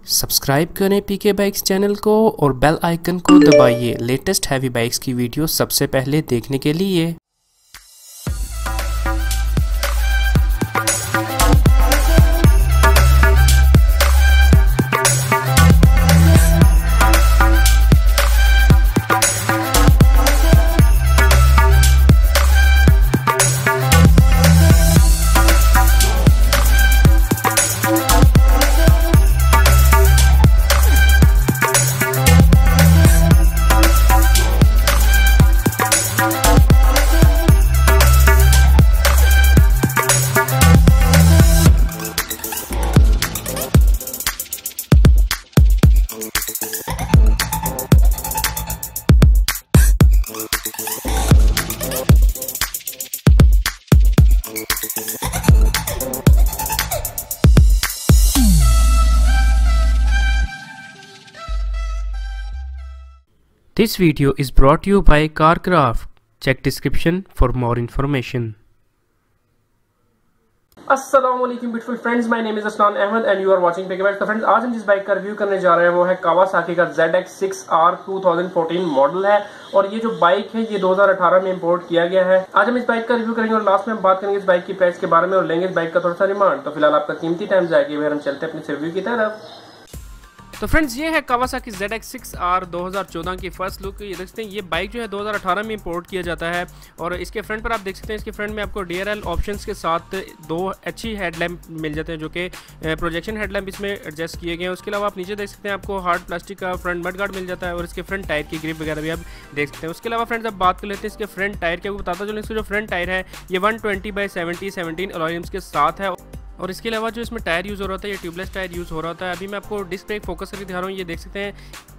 Subscribe करें पीके bikes channel को और बेल आइकन को दबाइए लेटेस्ट हैवी बाइक्स की वीडियो सबसे पहले देखने के लिए। This video is brought to you by CarCraft. Check description for more information. अस्सलामुअलैकुम beautiful friends, my name is Aslan Ahmed and you are watching PK bikes. तो फ्रेंड्स, आज हम जिस बाइक का रिव्यू करने जा रहे हैं वो है कावासाकी का ZX6R 2014 मॉडल है और ये जो बाइक है ये 2018 में इंपोर्ट किया गया है। आज हम इस बाइक का रिव्यू करेंगे और लास्ट में हम बात करेंगे इस बाइक की प्राइस के बारे में और लेंगे इस बाइक का थोड़ा सा रिमांड। तो फिलहाल आपका कीमती टाइम जाएगी, फिर हम चलते हैं अपने रिव्यू की तरफ। तो फ्रेंड्स, ये है कावासाकी ZX6R 2014 की फर्स्ट लुक। ये देख सकते हैं, ये बाइक जो है 2018 में इंपोर्ट किया जाता है और इसके फ्रंट पर आप देख सकते हैं, इसके फ्रंट में आपको DRL ऑप्शंस के साथ दो अच्छी हेडलैम्प मिल जाते हैं जो कि प्रोजेक्शन हेडलैम्प इसमें एडजस्ट किए गए हैं। उसके अलावा आप नीचे देख सकते हैं, आपको हार्ड प्लास्टिक का फ्रंट मड गार्ड मिल जाता है और इसके फ्रंट टायर की ग्रिप वगैरह भी आप देख सकते हैं। उसके अलावा फ्रेंड्स, अब बात कर लेते हैं इसके फ्रंट टायर की। आपको बताता चलो, इसका जो फ्रंट टायर है ये 120/70 अलॉय रिम्स के साथ है और इसके अलावा जो इसमें टायर यूज़ हो रहा था ये ट्यूबलेस टायर यूज़ हो रहा था। अभी मैं आपको डिस्क ब्रेक फोकस करके दिखा रहा हूँ। ये देख सकते हैं,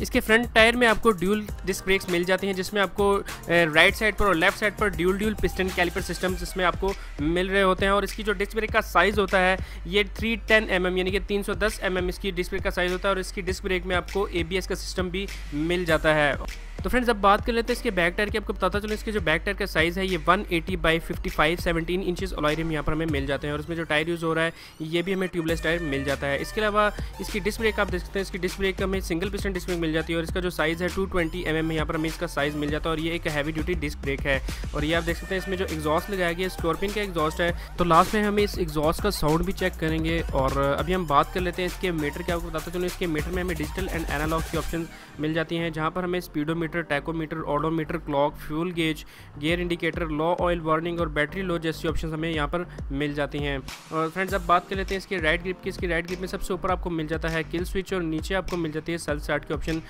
इसके फ्रंट टायर में आपको ड्यूल डिस्क ब्रेक्स मिल जाती हैं जिसमें आपको राइट साइड पर और लेफ्ट साइड पर ड्यूल पिस्टन कैलिपर सिस्टम इसमें आपको मिल रहे होते हैं। और इसकी जो डिस्क ब्रेक का साइज़ होता है ये 310 mm यानी कि 310 mm इसकी डिस्क ब्रेक का साइज़ होता है और इसकी डिस्क ब्रेक में आपको ABS का सिस्टम भी मिल जाता है। तो फ्रेंड्स, अब बात कर लेते हैं इसके बैक टायर की। आपको बताता चलो, इसके जो बैक टायर का साइज़ है ये 180/55 17 इंचेस अलॉय रिम यहाँ पर हमें मिल जाते हैं और इसमें जो टायर यूज़ हो रहा है ये भी हमें ट्यूबलेस टायर मिल जाता है। इसके अलावा इसकी डिस्क ब्रेक आप देख सकते हैं, इसकी डिस्क ब्रेक हमें सिंगल पिस्टन डिस्क ब्रेक मिल जाती है और इसका जो साइज़ है 220 mm यहाँ पर हमें इसका साइज़ मिल जाता है और ये एक हैवी ड्यूटी डिस्क ब्रेक है। और ये आप देख सकते हैं, इसमें जो एग्जॉस्ट लगाया गया स्कॉर्पियन का एग्जॉस्ट है। तो लास्ट में हमें इस एग्जॉस्ट का साउंड भी चेक करेंगे और अभी हम बात कर लेते हैं इसके मीटर की। आपको बताता चलो, इसके मीटर में हमें डिजिटल एंड एनालॉग की ऑप्शन मिल जाती हैं जहाँ पर हमें speedometer, tachometer, odometer, clock, fuel gauge, gear indicator, low oil warning और बैटरी लो जैसी ऑप्शंस हमें यहाँ पर मिल जाती हैं। और फ्रेंड्स, अब बात कर लेते हैं इसके राइट ग्रिप की। इसकी राइट ग्रिप में सबसे ऊपर आपको मिल जाता है किल स्विच और नीचे आपको मिल जाती है सेल्फ स्टार्ट की ऑप्शन।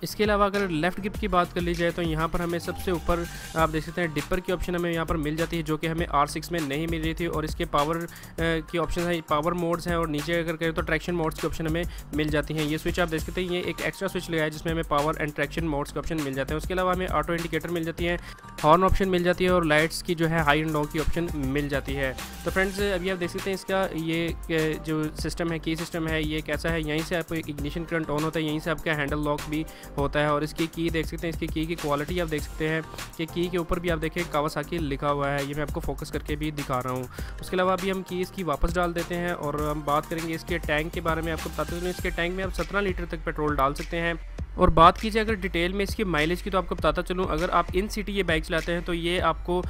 इसके अलावा अगर लेफ्ट ग्रिप की बात कर ली जाए तो यहाँ पर हमें सबसे ऊपर आप देख सकते हैं डिपर की ऑप्शन हमें यहाँ पर मिल जाती है जो कि हमें R6 में नहीं मिल रही थी। और इसके पावर की ऑप्शन है, पावर मोड्स हैं और नीचे अगर करें तो ट्रैक्शन मोड्स की ऑप्शन हमें मिल जाती हैं। ये स्विच आप देख सकते हैं, ये एक एक्स्ट्रा स्विच लगाया है जिसमें हमें पावर एंड ट्रैक्शन मोड्स के ऑप्शन मिल जाते हैं। उसके अलावा हमें ऑटो इंडिकेटर मिल जाती है, हॉर्न ऑप्शन मिल जाती है और लाइट्स की जो है हाई एंड लो की ऑप्शन मिल जाती है। तो फ्रेंड्स, अभी आप देख सकते हैं इसका ये जो सिस्टम है, की सिस्टम है, ये कैसा है, यहीं से आपको इग्निशन करंट ऑन होता है, यहीं से आपका हैंडल लॉक भी होता है। और इसकी की देख सकते हैं, इसकी की क्वालिटी आप देख सकते हैं कि की के ऊपर भी आप देखें कावासाकी लिखा हुआ है। ये मैं आपको फोकस करके भी दिखा रहा हूँ। उसके अलावा अभी हम की इसकी वापस डाल देते हैं और हम बात करेंगे इसके टैंक के बारे में। आपको बताते हैं, इसके टैंक में आप 17 लीटर तक पेट्रोल डाल सकते हैं। और बात कीजिए अगर डिटेल में इसकी माइलेज की तो आपको बताता चलूँ, अगर आप इन सिटी ये बाइक चलाते हैं तो ये आपको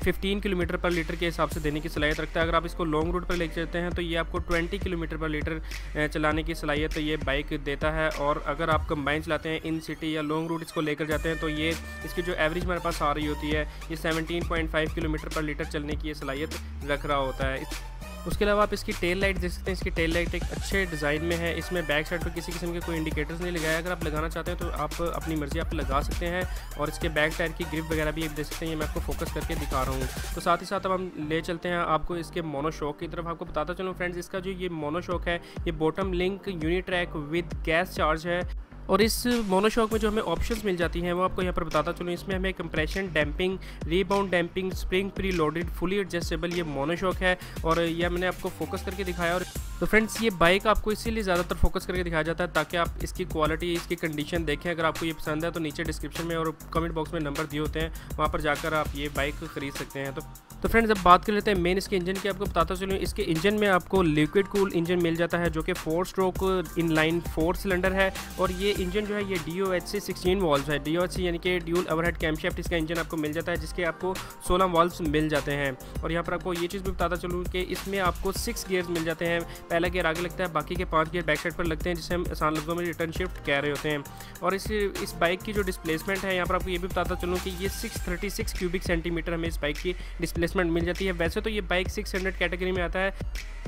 15 किलोमीटर पर लीटर के हिसाब से देने की सलाहियत रखता है। अगर आप इसको लॉन्ग रूट पर लेकर चलते हैं तो ये आपको 20 किलोमीटर पर लीटर चलाने की सलाहियत तो ये बाइक देता है। और अगर आप कंबाइन चलाते हैं इन सिटी या लॉन्ग रूट इसको लेकर जाते हैं तो ये इसकी जो एवरेज हमारे पास आ रही होती है ये 17.5 किलोमीटर पर लीटर चलने की ये सलाहियत रख रहा होता है। उसके अलावा आप इसकी टेल लाइट देख सकते हैं, इसकी टेल लाइट एक अच्छे डिज़ाइन में है। इसमें बैक साइड पर किसी किस्म के कोई इंडिकेटर्स नहीं लगाया। अगर आप लगाना चाहते हैं तो आप अपनी मर्ज़ी आप लगा सकते हैं। और इसके बैक टायर की ग्रिप वगैरह भी देख सकते हैं, ये मैं आपको फोकस करके दिखा रहा हूँ। तो साथ ही साथ अब हम ले चलते हैं आपको इसके मोनोशॉक की तरफ। आपको बताता चलूँ फ्रेंड्स, इसका जो ये मोनोशॉक है ये bottom link Unitrak with gas charge है। और इस मोनोशॉक में जो हमें ऑप्शंस मिल जाती हैं वो आपको यहाँ पर बताता चलूँ। इसमें हमें compression damping, rebound damping, spring pre loaded, fully adjustable ये मोनोशॉक है और यह मैंने आपको फोकस करके दिखाया। और तो फ्रेंड्स ये बाइक आपको इसीलिए ज़्यादातर फोकस करके दिखाया जाता है ताकि आप इसकी क्वालिटी, इसकी कंडीशन देखें। अगर आपको ये पसंद है तो नीचे डिस्क्रिप्शन में और कमेंट बॉक्स में नंबर दिए होते हैं, वहाँ पर जाकर आप ये बाइक खरीद सकते हैं। तो फ्रेंड्स अब बात कर लेते हैं मेन इसके इंजन की। आपको बताता चलूँ, इसके इंजन में आपको लिक्विड कूल इंजन मिल जाता है जो कि 4 स्ट्रोक इनलाइन 4 सिलेंडर है। और ये इंजन जो है ये DOHC 16 वॉल्व है। DOHC यानी कि ड्यूल ओवरहेड कैमशाफ्ट इसका इंजन आपको मिल जाता है, जिसके आपको 16 वॉल्व्स मिल जाते हैं। और यहाँ पर आपको ये चीज़ भी बताता चलूँ कि इसमें आपको 6 गियर्स मिल जाते हैं। पहला गियर आगे लगता है, बाकी के 5 गियर बैक साइड पर लगते हैं, जिसे हम आसान लफ्ज़ों में रिटर्न शिफ्ट कह रहे होते हैं। और इस बाइक की जो डिस्प्लेसमेंट है, यहाँ पर आपको ये भी बताता चलूँ कि ये 636 क्यूबिक सेंटीमीटर हमें इस बाइक की डिस्प्लेसमेंट मिल जाती है। वैसे तो ये बाइक 600 कैटेगरी में आता है,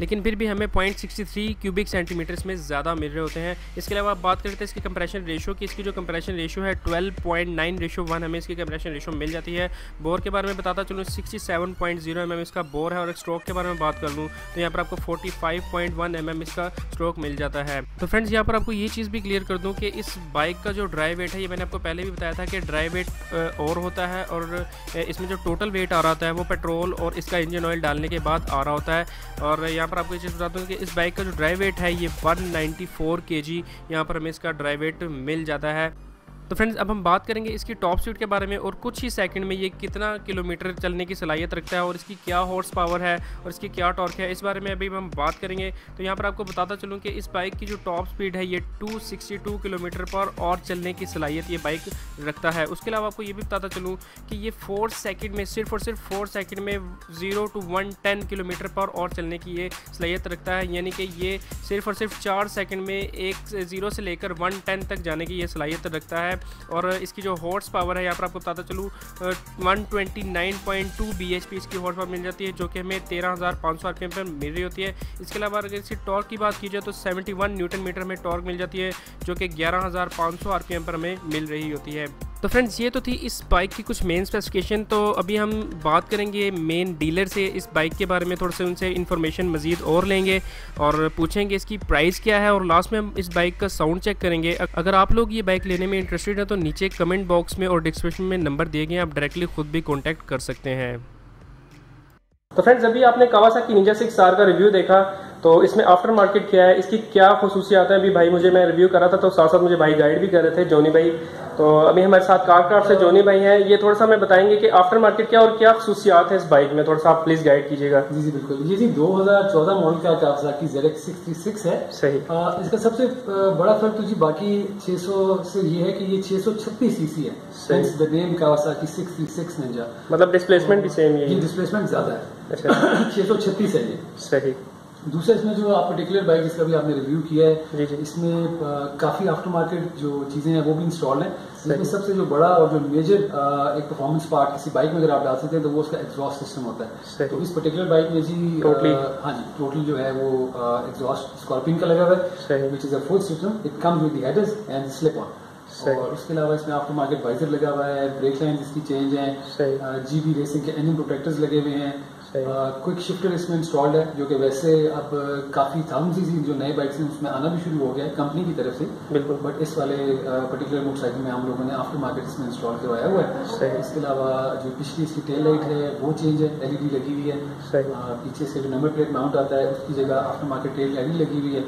लेकिन फिर भी हमें 0.63 क्यूबिक सेंटीमीटर्स में ज़्यादा मिल रहे होते हैं। इसके अलावा आप बात करते हैं इसकी कंप्रेशन रेशो की। इसकी जो कंप्रेशन रेशो है 12.9:1 हमें इसकी कंप्रेशन रेशो मिल जाती है। बोर के बारे में बताता चलूँ 67.0 mm इसका बोर है। और स्ट्रोक के बारे में बात कर लूँ तो यहाँ पर आपको 45.1 mm इसका स्ट्रोक मिल जाता है। तो फ्रेंड्स यहाँ पर आपको ये चीज़ भी क्लियर कर दूँ कि इस बाइक का जो ड्राई वेट है, ये मैंने आपको पहले भी बताया था कि ड्राई वेट और होता है, और इसमें जो टोटल वेट आ रहा होता है वो पेट्रोल और इसका इंजन ऑयल डालने के बाद आ रहा होता है। और यहाँ पर आपको ये चीज़ बताता हूँ कि इस बाइक का जो ड्राई वेट है ये 194 kg यहाँ पर हमें इसका ड्राई वेट मिल जाता है। तो फ्रेंड्स अब हम बात करेंगे इसकी टॉप स्पीड के बारे में और कुछ ही सेकंड में ये कितना किलोमीटर चलने की सलाहियत रखता है और इसकी क्या हॉर्स पावर है और इसकी क्या टॉर्क है, इस बारे में अभी हम बात करेंगे। तो यहाँ पर आपको बताता चलूँ कि इस बाइक की जो टॉप स्पीड है ये 262 किलोमीटर पर और चलने की सलाहियत ये बाइक रखता है। उसके अलावा आपको ये भी बताता चलूँ कि ये 4 सेकंड में, सिर्फ और सिर्फ 4 सेकंड में 0 to 110 किलोमीटर पर और चलने की ये सलाहियत रखता है। यानी कि ये सिर्फ और सिर्फ 4 सेकंड में 0 से लेकर 110 तक जाने की ये सलाहियत रखता है। और इसकी जो हॉर्स पावर है यहाँ पर आपको बताता चलूँ 129.2 bhp इसकी हॉर्स पावर मिल जाती है, जो कि हमें 13,500 RPM पर मिल रही होती है। इसके अलावा अगर इसकी टॉर्क की बात की जाए तो 71 न्यूटन मीटर में टॉर्क मिल जाती है, जो कि 11,500 RPM पर हमें मिल रही होती है। तो फ्रेंड्स ये तो थी इस बाइक की कुछ मेन स्पेसिफिकेशन। तो अभी हम बात करेंगे मेन डीलर से इस बाइक के बारे में, थोड़ा से उनसे इन्फॉर्मेशन मज़ीद और लेंगे और पूछेंगे इसकी प्राइस क्या है, और लास्ट में हम इस बाइक का साउंड चेक करेंगे। अगर आप लोग ये बाइक लेने में इंटरेस्टेड हैं तो नीचे कमेंट बॉक्स में और डिस्क्रिप्शन में नंबर दिए गए हैं, आप डायरेक्टली खुद भी कॉन्टैक्ट कर सकते हैं। तो फ्रेंड्स अभी आपने कावासाकी निंजा 6R का रिव्यू देखा, तो इसमें आफ्टर मार्केट क्या है, इसकी क्या खुसूसियात है, अभी भाई मैं रिव्यू कर रहा था तो साथ साथ मुझे भाई गाइड भी कर रहे थे, जोनी भाई। तो अभी हमारे साथ कार क्राफ्ट से जोनी भाई हैं, ये थोड़ा सा हमें बताएंगे कि आफ्टर मार्केट क्या और क्या खुसूसियात है इस बाइक में, थोड़ा सा आप प्लीज गाइड कीजिएगा। जी बिल्कुल। ये जी 2014 मॉडल का कावासाकी ZX 636 है। सही। इसका सबसे बड़ा फर्क तो जी बाकी 600 से ये है कि ये 636 सीसी है। Hence the name Kawasaki 636 Ninja. मतलब डिस्प्लेसमेंट भी सेम ही है? ये डिस्प्लेसमेंट ज्यादा है। अच्छा। 636 है ये। सही। दूसरा इसमें जो आप पर्टिकुलर बाइक जिसका भी आपने रिव्यू किया है, जी जी। इसमें काफी आफ्टर मार्केट जो चीजें हैं वो भी इंस्टॉल्ड हैं। इसमें सबसे जो बड़ा और जो मेजर एक परफॉर्मेंस पार्ट किसी बाइक में अगर आप डाल सकते हैं तो वो उसका एग्जॉस्ट सिस्टम होता है। तो इस पर्टिकुलर बाइक में जी हाँ जी टोटली जो है वो एग्जॉस्ट स्कॉर्पियन का लगा हुआ है, which is a full system. It comes with the headers and slip on. और उसके अलावा इसमें आफ्टर मार्केट वाइजर लगा हुआ है, ब्रेक लाइन इसकी चेंज है, GB रेसिंग के इंजन प्रोटेक्टर्स लगे हुए हैं, क्विक शिफ्टर इसमें इंस्टॉल्ड है, जो कि वैसे अब काफी 1000 सीसी जो नए बाइक्स हैं उसमें आना भी शुरू हो गया है कंपनी की तरफ से। बिल्कुल। बट इस वाले पर्टिकुलर मोटरसाइकिल में हम लोगों ने आफ्टर मार्केट इसमें इंस्टॉल करवाया हुआ है। इसके अलावा जो पिछली इसकी टेल लाइट है वो चेंज है, LED लगी हुई है। पीछे से जो नंबर प्लेट माउंट आता है उसकी जगह आफ्टर मार्केट टेल LED लगी हुई है।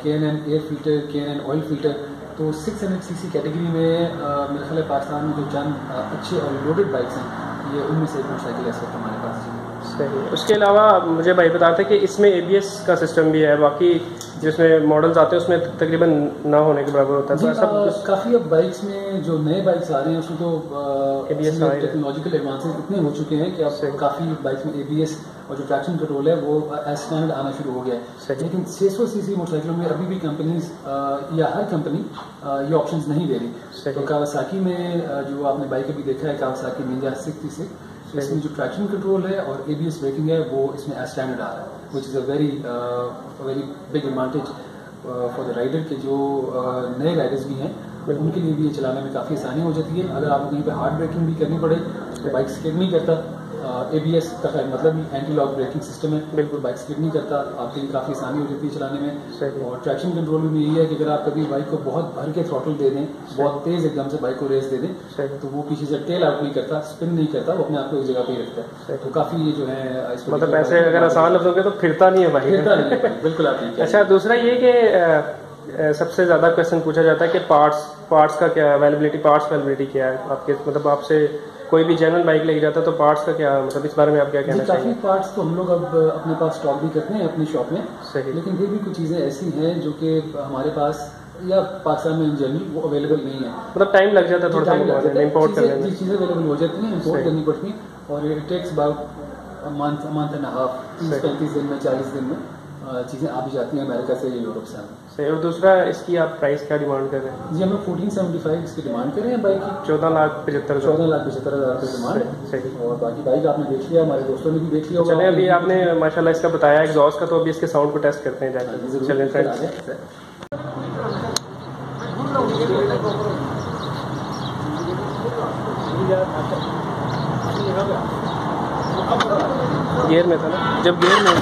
K&N air filter, K&N oil filter. तो 600 सीसी कैटेगरी में मेरे ख्याल है पाकिस्तान में जो चंद अच्छे और लोडेड बाइक्स हैं ये उनमें से एक मोटरसाइकिल है इस वक्त हमारे पास। सही। उसके अलावा मुझे भाई बता रहे थे कि इसमें ABS का सिस्टम भी है, बाकी जिसमें मॉडल्स आते हैं उसमें तकरीबन ना होने के बराबर होता है। तो ऐसा काफी अब बाइक्स में जो नए बाइक्स आ रहे हैं उसमें तो टेक्नोलॉजिकल एडवांसेस इतने हो चुके हैं कि अब काफी बाइक्स में ABS और जो ट्रैक्शन कंट्रोल है वो एज स्टैंडर्ड आना शुरू हो गया है। लेकिन 600 सीसी मोटरसाइकिलों में अभी भी कंपनीज या हर कंपनी ये ऑप्शंस नहीं दे रही। तो कावासाकी में जो आपने बाइक अभी देखा है कावासाकी निंजा 636, इसमें जो ट्रैक्शन कंट्रोल है और ABS ब्रेकिंग है वो इसमें एज स्टैंडर्ड आ रहा है, which is a very big advantage for the rider के जो नए राइडर्स भी हैं उनके लिए भी ये चलाने में काफ़ी आसानी हो जाती है। अगर आपको कहीं पे हार्ड ब्रेकिंग भी करनी पड़े तो बाइक स्किड नहीं करता, ABS का मतलब एंटी लॉक ब्रेकिंग सिस्टम है, बिल्कुल बाइक स्किड नहीं करता, आपके लिए काफ़ी आसानी हो जाती है चलाने में। सही। और ट्रैक्शन कंट्रोल में यही है कि अगर आप कभी बाइक को बहुत भर के थ्रॉटल दे दें, बहुत तेज एकदम से बाइक को रेस दे दें, तो वो पीछे से टेल आउट नहीं करता, स्पिन नहीं करता, वो अपने आप को एक जगह पे ही रखता है। तो काफ़ी ये जो है मतलब ऐसे अगर आसान लफ्जों के तो फिरता नहीं है बाइक, फिरता नहीं है बिल्कुल आप नहीं। अच्छा, दूसरा ये कि सबसे ज़्यादा क्वेश्चन पूछा जाता है कि पार्ट्स का क्या अवेलेबिलिटी क्या है आपके, मतलब आपसे कोई भी जेन्युइन बाइक लेके जाता है तो पार्ट्स का क्या, मतलब इस बारे में आप क्या कहना चाहिए? काफ़ी पार्ट्स तो हम लोग अब अपने पास स्टॉक भी करते हैं अपनी शॉप में, सही। लेकिन फिर भी कुछ चीज़ें ऐसी हैं जो कि हमारे पास या पाकिस्तान में इन जनरल वो अवेलेबल नहीं है, मतलब टाइम लग जाता है थोड़ा सा इम्पोर्ट करने में। चीज़ें अवेलेबल हो जाती हैं, इम्पोर्ट करनी पड़ती हैं और it takes about month and half, 30-35 दिन में 40 दिन में चीज़ें आ भी जाती हैं अमेरिका से या यूरोप से। सही। और दूसरा इसकी आप प्राइस क्या डिमांड कर रहे हैं? जी, हम लोग 1475 इसकी डिमांड कर रहे हैं बाइक की, 14,75,000 की डिमांड। सही। और बाकी बाइक आपने देख लिया, हमारे दोस्तों ने भी देख लिया। चलिए, अभी आपने माशाल्लाह इसका बताया एग्जॉस्ट का, तो अभी इसके साउंड को टेस्ट करते हैं जाकर। चलिए फ्रेंड्स, गियर में था ना, जब गियर में